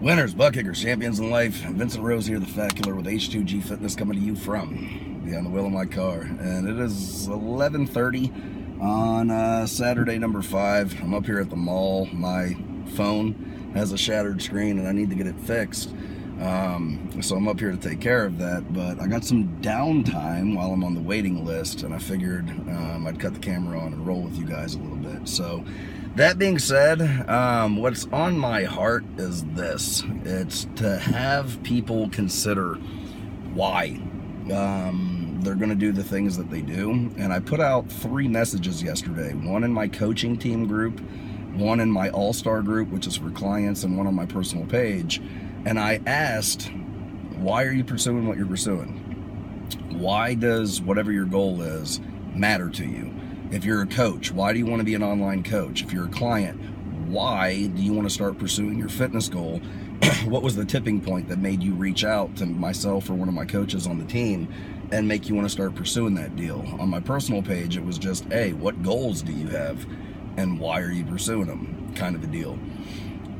Winners, butt kickers, champions in life. Vincent Rose here, the Fat Killer with H2G Fitness, coming to you from behind the wheel of my car. And it is 11:30 on Saturday, number 5. I'm up here at the mall. My phone has a shattered screen and I need to get it fixed. So I'm up here to take care of that. But I got some downtime while I'm on the waiting list, and I figured I'd cut the camera on and roll with you guys a little bit. So that being said, what's on my heart is this. It's to have people consider why they're going to do the things that they do. And I put out 3 messages yesterday. One in my coaching team group, one in my all-star group, which is for clients, and one on my personal page. And I asked, why are you pursuing what you're pursuing? Why does whatever your goal is matter to you? If you're a coach, why do you want to be an online coach? If you're a client, why do you want to start pursuing your fitness goal? What was the tipping point that made you reach out to myself or one of my coaches on the team and make you want to start pursuing that deal? On my personal page, it was just, hey, what goals do you have and why are you pursuing them? Kind of a deal.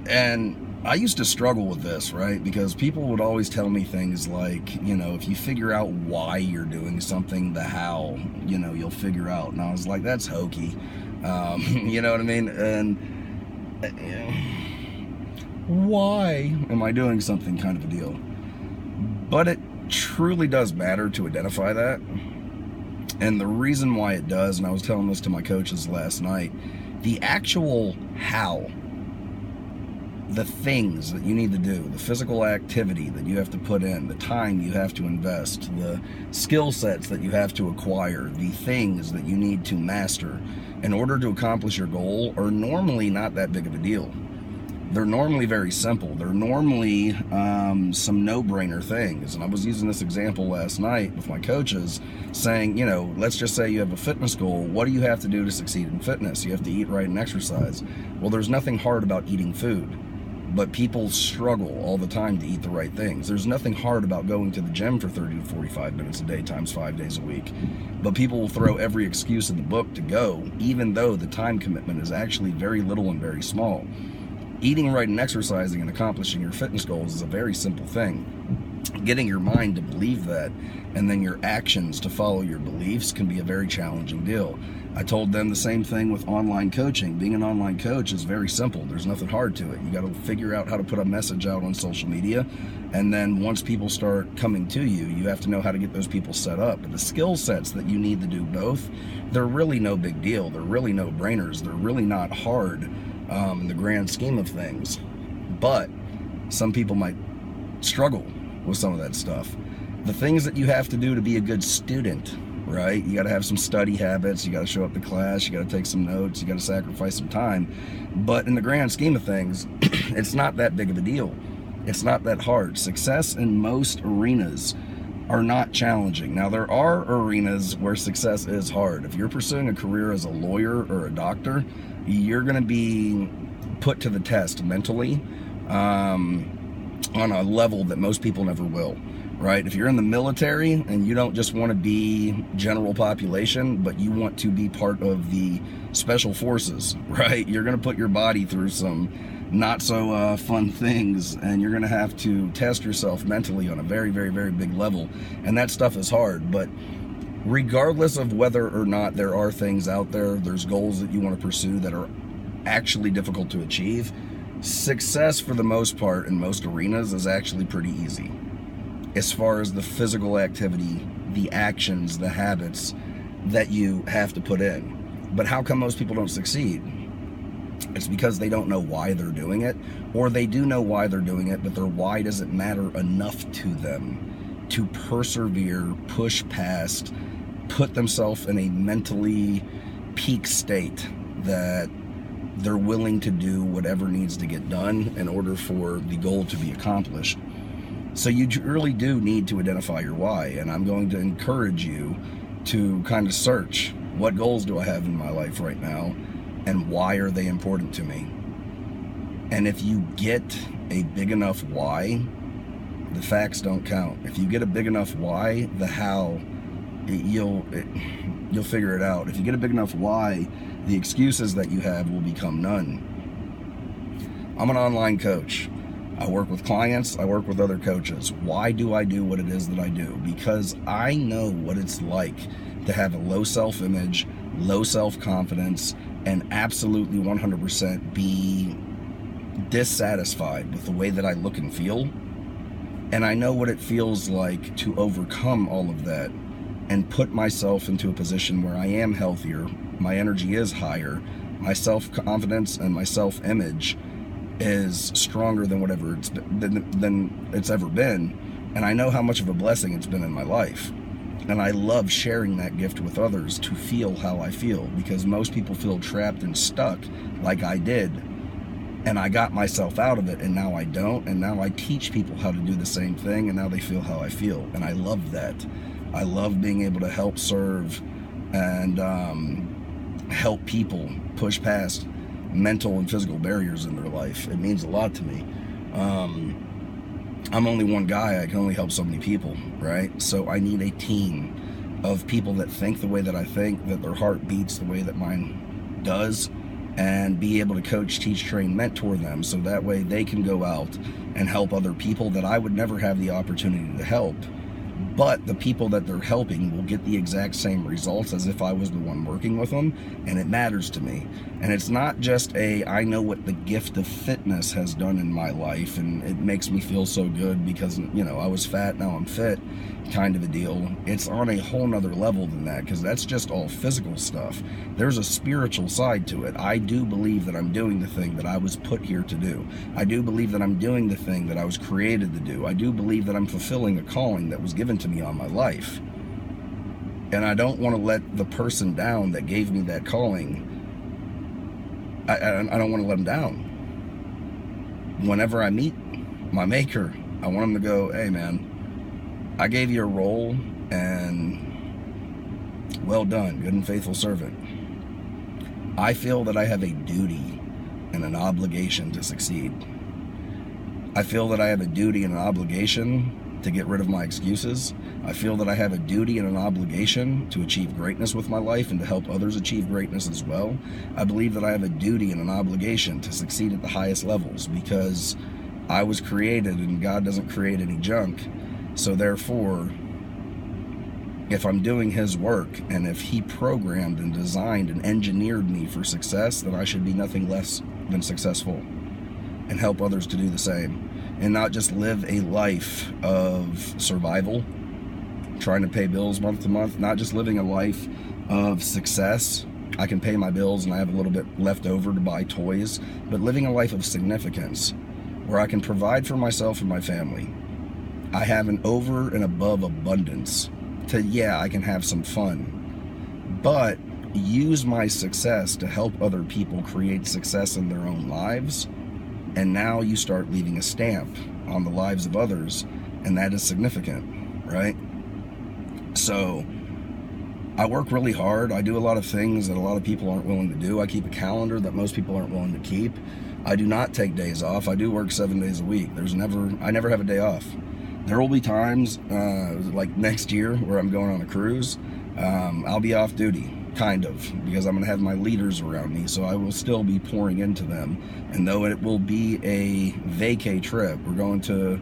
And I used to struggle with this, right? Because people would always tell me things like, you know, if you figure out why you're doing something, the how, you know, you'll figure out. And I was like, that's hokey. You know what I mean? And why am I doing something, kind of a deal? But it truly does matter to identify that. And the reason why it does, and I was telling this to my coaches last night, the actual how, the things that you need to do, the physical activity that you have to put in, the time you have to invest, the skill sets that you have to acquire, the things that you need to master in order to accomplish your goal are normally not that big of a deal. They're normally very simple. They're normally some no-brainer things. And I was using this example last night with my coaches saying, you know, let's just say you have a fitness goal. What do you have to do to succeed in fitness? You have to eat right and exercise. Well, there's nothing hard about eating food. But people struggle all the time to eat the right things. There's nothing hard about going to the gym for 30 to 45 minutes a day times 5 days a week. But people will throw every excuse in the book to go, even though the time commitment is actually very little and very small. Eating right and exercising and accomplishing your fitness goals is a very simple thing. Getting your mind to believe that and then your actions to follow your beliefs can be a very challenging deal. I told them the same thing with online coaching. Being an online coach is very simple. There's nothing hard to it. You got to figure out how to put a message out on social media, and then once people start coming to you, you have to know how to get those people set up. But the skill sets that you need to do both, they're really no big deal. They're really no-brainers. They're really not hard in the grand scheme of things. But some people might struggle with some of that stuff. The things that you have to do to be a good student, right? You got to have some study habits. You got to show up to class. You got to take some notes. You got to sacrifice some time. But in the grand scheme of things, it's not that big of a deal. It's not that hard. Success in most arenas are not challenging. Now, there are arenas where success is hard. If you're pursuing a career as a lawyer or a doctor, you're going to be put to the test mentally on a level that most people never will. Right? If you're in the military and you don't just want to be general population, but you want to be part of the special forces, right? You're going to put your body through some not so fun things, and you're going to have to test yourself mentally on a very, very, very big level. And that stuff is hard. But regardless of whether or not there are things out there, there's goals that you want to pursue that are actually difficult to achieve, success for the most part in most arenas is actually pretty easy. As far as the physical activity, the actions, the habits that you have to put in. But how come most people don't succeed? It's because they don't know why they're doing it, or they do know why they're doing it, but their why doesn't matter enough to them to persevere, push past, put themselves in a mentally peak state that they're willing to do whatever needs to get done in order for the goal to be accomplished. So you really do need to identify your why, and I'm going to encourage you to kind of search, what goals do I have in my life right now, and why are they important to me? And if you get a big enough why, the facts don't count. If you get a big enough why, the how, you'll figure it out. If you get a big enough why, the excuses that you have will become none. I'm an online coach. I work with clients, I work with other coaches. Why do I do what it is that I do? Because I know what it's like to have a low self-image, low self-confidence, and absolutely 100% be dissatisfied with the way that I look and feel. And I know what it feels like to overcome all of that and put myself into a position where I am healthier, my energy is higher, my self-confidence and my self-image is stronger than whatever than it's ever been. And I know how much of a blessing it's been in my life. And I love sharing that gift with others to feel how I feel, because most people feel trapped and stuck like I did. And I got myself out of it, and now I don't. And now I teach people how to do the same thing, and now they feel how I feel. And I love that. I love being able to help serve and help people push past mental and physical barriers in their life. It means a lot to me. I'm only one guy. I can only help so many people, right? So I need a team of people that think the way that I think, that their heart beats the way that mine does, and be able to coach, teach, train, mentor them, so that way they can go out and help other people that I would never have the opportunity to help. But the people that they're helping will get the exact same results as if I was the one working with them, and it matters to me. And it's not just I know what the gift of fitness has done in my life, and it makes me feel so good because, you know, I was fat, now I'm fit, kind of a deal. It's on a whole nother level than that, because that's just all physical stuff. There's a spiritual side to it. I do believe that I'm doing the thing that I was put here to do. I do believe that I'm doing the thing that I was created to do. I do believe that I'm fulfilling a calling that was given to me on my life. And I don't want to let the person down that gave me that calling. I don't want to let them down. Whenever I meet my maker, I want them to go, hey man, I gave you a role, and well done, good and faithful servant. I feel that I have a duty and an obligation to succeed. I feel that I have a duty and an obligation to get rid of my excuses. I feel that I have a duty and an obligation to achieve greatness with my life and to help others achieve greatness as well. I believe that I have a duty and an obligation to succeed at the highest levels, because I was created and God doesn't create any junk. So therefore, if I'm doing His work, and if He programmed and designed and engineered me for success, then I should be nothing less than successful and help others to do the same. And not just live a life of survival, trying to pay bills month to month, not just living a life of success. I can pay my bills and I have a little bit left over to buy toys, but living a life of significance where I can provide for myself and my family. I have an over and above abundance to, yeah, I can have some fun, but use my success to help other people create success in their own lives. And now you start leaving a stamp on the lives of others, and that is significant, right? So I work really hard. I do a lot of things that a lot of people aren't willing to do. I keep a calendar that most people aren't willing to keep. I do not take days off. I do work 7 days a week. I never have a day off. There will be times, like next year, where I'm going on a cruise. I'll be off duty, kind of, because I'm going to have my leaders around me, so I will still be pouring into them. And though it will be a vacay trip, we're going to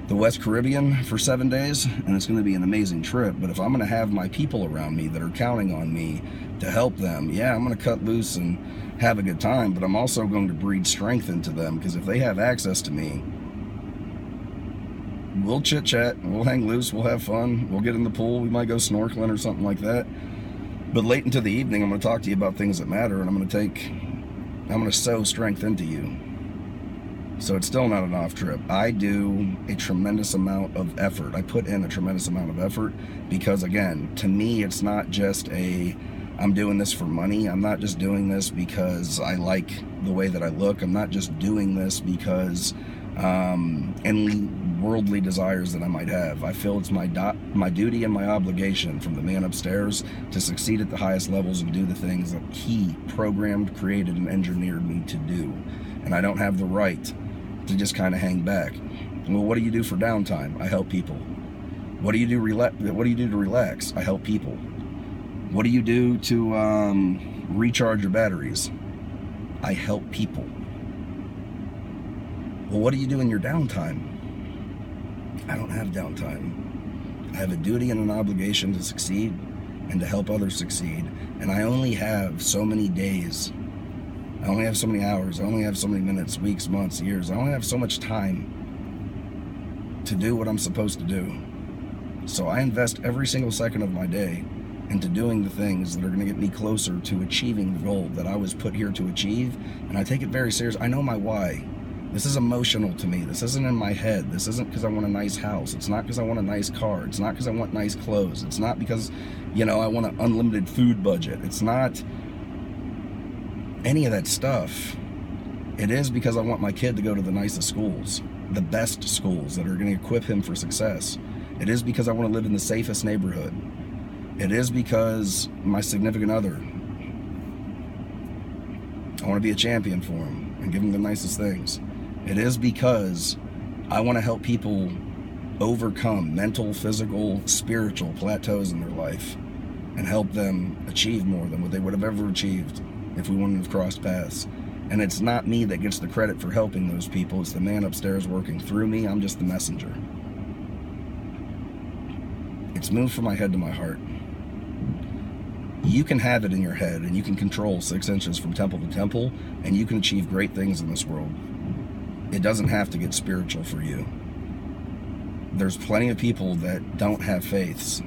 the West Caribbean for 7 days, and it's going to be an amazing trip. But if I'm going to have my people around me that are counting on me to help them, yeah, I'm going to cut loose and have a good time, but I'm also going to breed strength into them, because if they have access to me, we'll chit chat, we'll hang loose, we'll have fun, we'll get in the pool, we might go snorkeling or something like that. But late into the evening, I'm going to talk to you about things that matter, and I'm going to sow strength into you. So it's still not an off trip. I do a tremendous amount of effort. I put in a tremendous amount of effort because, again, to me, it's not just I'm doing this for money. I'm not just doing this because I like the way that I look. I'm not just doing this because any worldly desires that I might have. I feel it's my duty and my obligation from the man upstairs to succeed at the highest levels and do the things that He programmed, created, and engineered me to do. And I don't have the right to just kind of hang back. Well, what do you do for downtime? I help people. What do you do to relax? I help people. What do you do to recharge your batteries? I help people. Well, what do you do in your downtime? I don't have downtime. I have a duty and an obligation to succeed and to help others succeed. And I only have so many days. I only have so many hours. I only have so many minutes, weeks, months, years. I only have so much time to do what I'm supposed to do. So I invest every single second of my day into doing the things that are going to get me closer to achieving the goal that I was put here to achieve. And I take it very serious. I know my why. This is emotional to me. This isn't in my head. This isn't because I want a nice house. It's not because I want a nice car. It's not because I want nice clothes. It's not because, I want an unlimited food budget. It's not any of that stuff. It is because I want my kid to go to the nicest schools, the best schools that are going to equip him for success. It is because I want to live in the safest neighborhood. It is because my significant other, I want to be a champion for him and give him the nicest things. It is because I want to help people overcome mental, physical, spiritual plateaus in their life and help them achieve more than what they would have ever achieved if we wouldn't have crossed paths. And it's not me that gets the credit for helping those people. It's the man upstairs working through me. I'm just the messenger. It's moved from my head to my heart. You can have it in your head, and you can control 6 inches from temple to temple, and you can achieve great things in this world. It doesn't have to get spiritual for you. There's plenty of people that don't have faiths,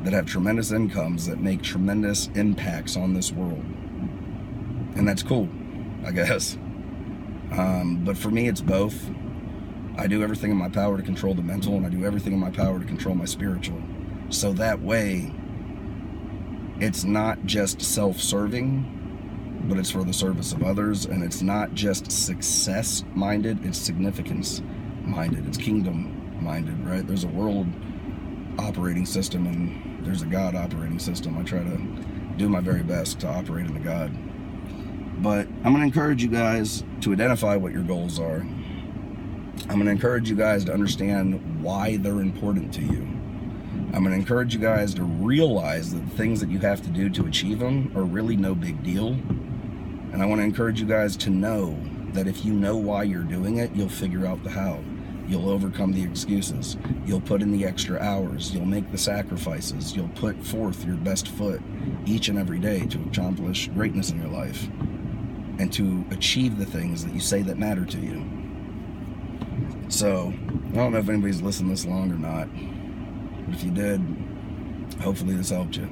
that have tremendous incomes, that make tremendous impacts on this world. And that's cool, I guess. But for me, it's both. I do everything in my power to control the mental, and I do everything in my power to control my spiritual. So that way, it's not just self-serving, but it's for the service of others. And it's not just success-minded, it's significance-minded. It's kingdom-minded, right? There's a world operating system and there's a God operating system. I try to do my very best to operate in the God. But I'm going to encourage you guys to identify what your goals are. I'm going to encourage you guys to understand why they're important to you. I'm going to encourage you guys to realize that the things that you have to do to achieve them are really no big deal. And I want to encourage you guys to know that if you know why you're doing it, you'll figure out the how. You'll overcome the excuses. You'll put in the extra hours. You'll make the sacrifices. You'll put forth your best foot each and every day to accomplish greatness in your life and to achieve the things that you say that matter to you. So, I don't know if anybody's listened this long or not. But if you did, hopefully this helped you.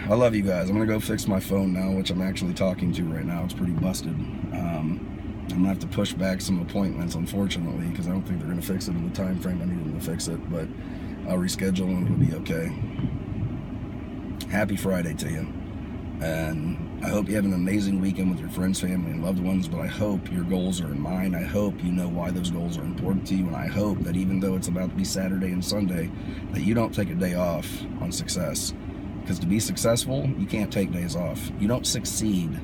I love you guys. I'm going to go fix my phone now, which I'm actually talking to right now. It's pretty busted. I'm going to have to push back some appointments, unfortunately, because I don't think they're going to fix it in the time frame I need them to fix it. But I'll reschedule and it'll be okay. Happy Friday to you. And I hope you have an amazing weekend with your friends, family, and loved ones, but I hope your goals are in mind. I hope you know why those goals are important to you, and I hope that even though it's about to be Saturday and Sunday, that you don't take a day off on success. Because to be successful, you can't take days off. You don't succeed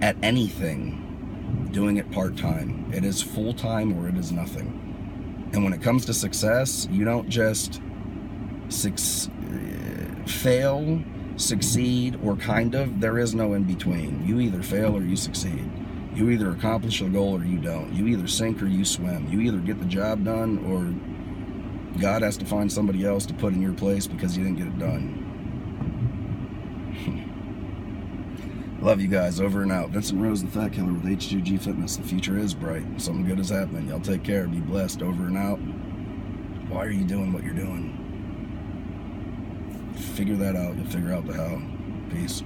at anything doing it part-time. It is full-time or it is nothing. And when it comes to success, you don't just fail, succeed, or kind of. There is no in between. You either fail or you succeed. You either accomplish a goal or you don't. You either sink or you swim. You either get the job done or God has to find somebody else to put in your place because you didn't get it done. Love you guys. Over and out. Vincent Rose, the Fat Killer with H2G Fitness. The future is bright. Something good is happening. Y'all take care. Be blessed. Over and out. Why are you doing what you're doing? Figure that out. You'll figure out the how. Peace.